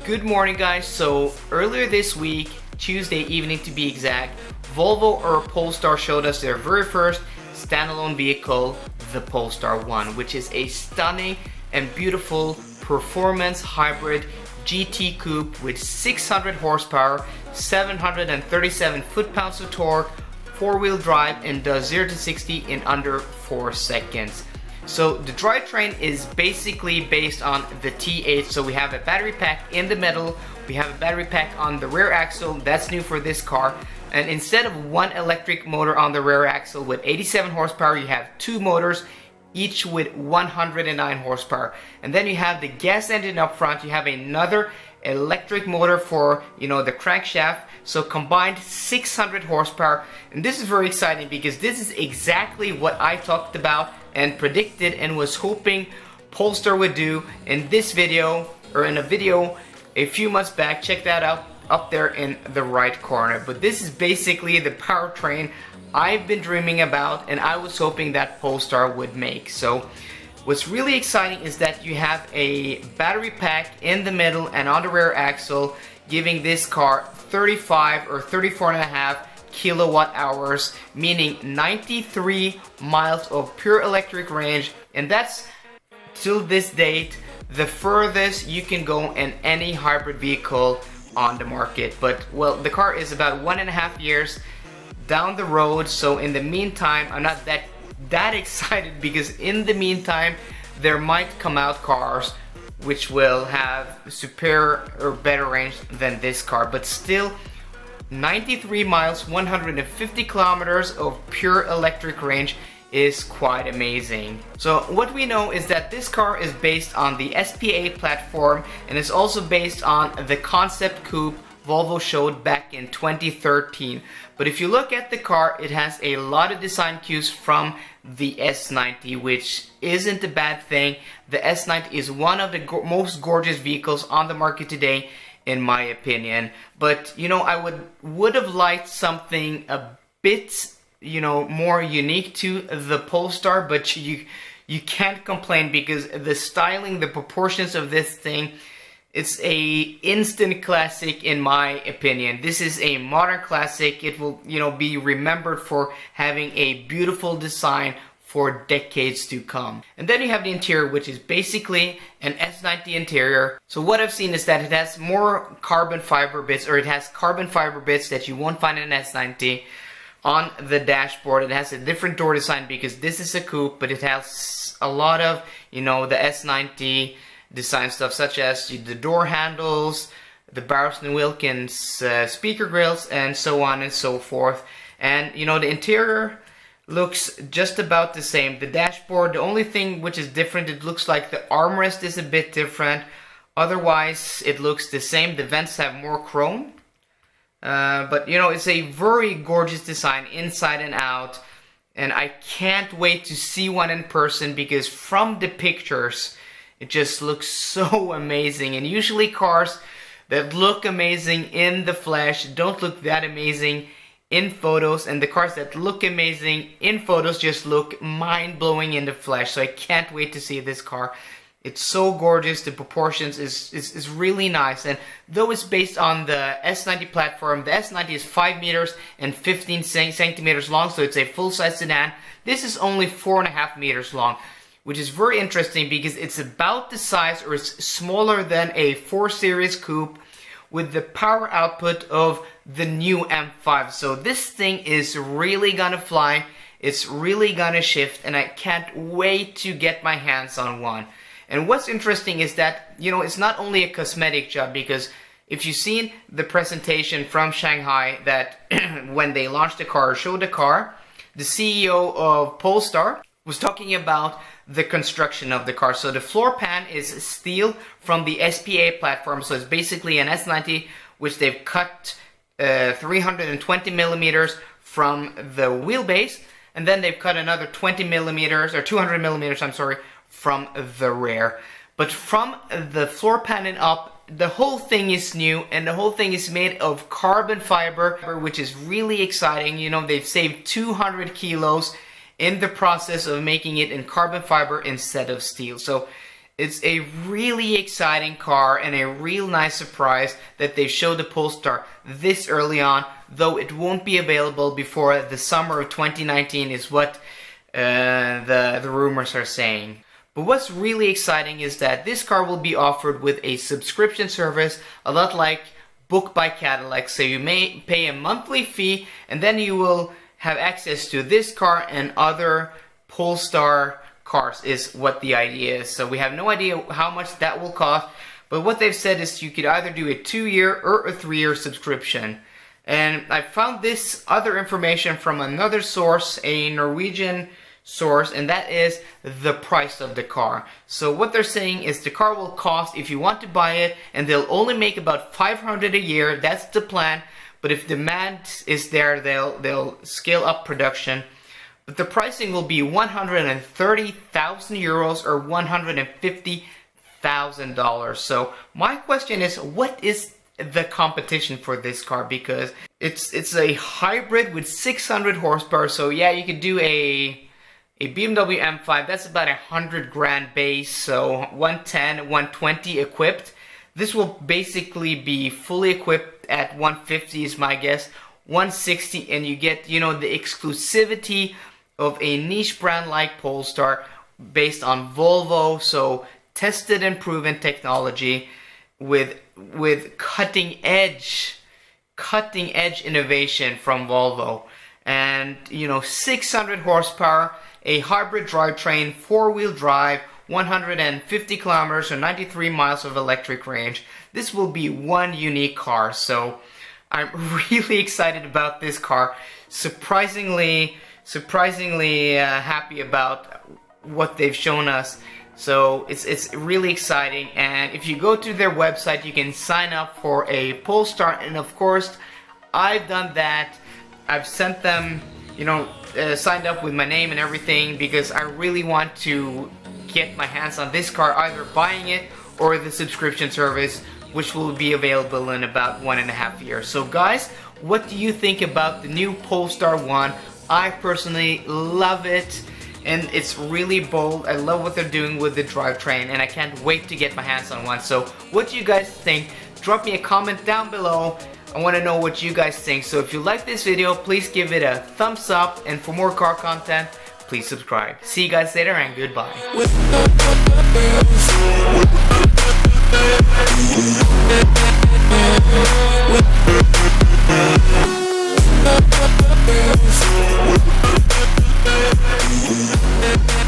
Good morning, guys. So earlier this week, Tuesday evening to be exact, Volvo or Polestar showed us their very first standalone vehicle, the Polestar 1, which is a stunning and beautiful performance hybrid GT coupe with 600 horsepower, 737 foot-pounds of torque, four-wheel drive, and does 0 to 60 in under 4 seconds. So the drivetrain is basically based on the T8. So we have a battery pack in the middle, we have a battery pack on the rear axle. That's new for this car. And instead of one electric motor on the rear axle with 87 horsepower, you have two motors, each with 109 horsepower. And then you have the gas engine up front. You have another electric motor for, the crankshaft. So combined 600 horsepower. And this is very exciting because this is exactly what I talked about and predicted and was hoping Polestar would do in this video, or in a video a few months back. Check that out up there in the right corner. But this is basically the powertrain I've been dreaming about and I was hoping that Polestar would make. So what's really exciting is that you have a battery pack in the middle and on the rear axle, giving this car 35 or 34 and a half kilowatt hours, meaning 93 miles of pure electric range, and that's till this date the furthest you can go in any hybrid vehicle on the market. But well, the car is about 1.5 years down the road, so in the meantime I'm not that excited, because in the meantime there might come out cars which will have superior or better range than this car. But still, 93 miles, 150 kilometers of pure electric range is quite amazing. So what we know is that this car is based on the SPA platform and is also based on the concept coupe Volvo showed back in 2013. But if you look at the car, it has a lot of design cues from the S90, which isn't a bad thing. The S90 is one of the most gorgeous vehicles on the market today, in my opinion. But I would have liked something a bit more unique to the Polestar, but you can't complain because the styling, the proportions of this thing, it's a instant classic in my opinion. This is a modern classic. It will be remembered for having a beautiful design for decades to come. And then you have the interior, which is basically an S90 interior. So what I've seen is that it has more carbon fiber bits, or it has carbon fiber bits that you won't find in an S90 on the dashboard. It has a different door design because this is a coupe, but it has a lot of, the S90 design stuff, such as the door handles, the Bowers & Wilkins speaker grills, and so on and so forth. And the interior looks just about the same. The dashboard, the only thing which is different, it looks like the armrest is a bit different. Otherwise, it looks the same. The vents have more chrome. But it's a very gorgeous design inside and out. And I can't wait to see one in person, because from the pictures, it just looks so amazing. And usually cars that look amazing in the flesh don't look that amazing in photos, and the cars that look amazing in photos just look mind-blowing in the flesh. So I can't wait to see this car. It's so gorgeous. The proportions is really nice. And though it's based on the S90 platform, the S90 is 5 meters and 15 centimeters long, so it's a full-size sedan. This is only 4.5 meters long, which is very interesting because it's about the size, or it's smaller than a 4 Series coupe with the power output of the new M5. So this thing is really gonna fly. It's really gonna shift, and I can't wait to get my hands on one. And what's interesting is that, it's not only a cosmetic job, because if you've seen the presentation from Shanghai, that when they launched the car, or showed the car, the CEO of Polestar was talking about the construction of the car. So the floor pan is steel from the SPA platform. So it's basically an S90, which they've cut 320 millimeters from the wheelbase, and then they've cut another 20 millimeters, or 200 millimeters, I'm sorry, from the rear. But from the floor pan and up, the whole thing is new, and the whole thing is made of carbon fiber, which is really exciting. They've saved 200 kilos in the process of making it in carbon fiber instead of steel. So It's a really exciting car and a real nice surprise that they showed the Polestar this early on, though it won't be available before the summer of 2019 is what the rumors are saying. But what's really exciting is that this car will be offered with a subscription service, a lot like Book by Cadillac. So you may pay a monthly fee and then you will have access to this car and other Polestar cars is what the idea is. So we have no idea how much that will cost, but what they've said is you could either do a 2-year or a 3-year subscription. And I found this other information from another source, a Norwegian source, and that is the price of the car. So what they're saying is the car will cost, if you want to buy it, and they'll only make about 500 a year, that's the plan, but if demand is there, they'll scale up production. But the pricing will be 130,000 euros or $150,000. So my question is, what is the competition for this car? Because it's a hybrid with 600 horsepower. So yeah, you could do a BMW M5. That's about 100 grand base. So 110, 120 equipped. This will basically be fully equipped at 150 is my guess. 160, and you get, you know, the exclusivity of a niche brand like Polestar based on Volvo, so tested and proven technology with cutting edge innovation from Volvo. And you know, 600 horsepower, a hybrid drivetrain, 4-wheel drive, 150 kilometers or 93 miles of electric range. This will be one unique car, so I'm really excited about this car. Surprisingly happy about what they've shown us. So it's really exciting, and if you go to their website you can sign up for a Polestar, and of course I've done that. I've sent them, you know, signed up with my name and everything because I really want to get my hands on this car, either buying it or the subscription service, which will be available in about 1.5 years. So guys, what do you think about the new Polestar 1? I personally love it, and it's really bold. I love what they're doing with the drivetrain, and I can't wait to get my hands on one. So what do you guys think? Drop me a comment down below. I want to know what you guys think. So if you like this video, please give it a thumbs up, and for more car content, please subscribe. See you guys later, and goodbye. We'll be right back.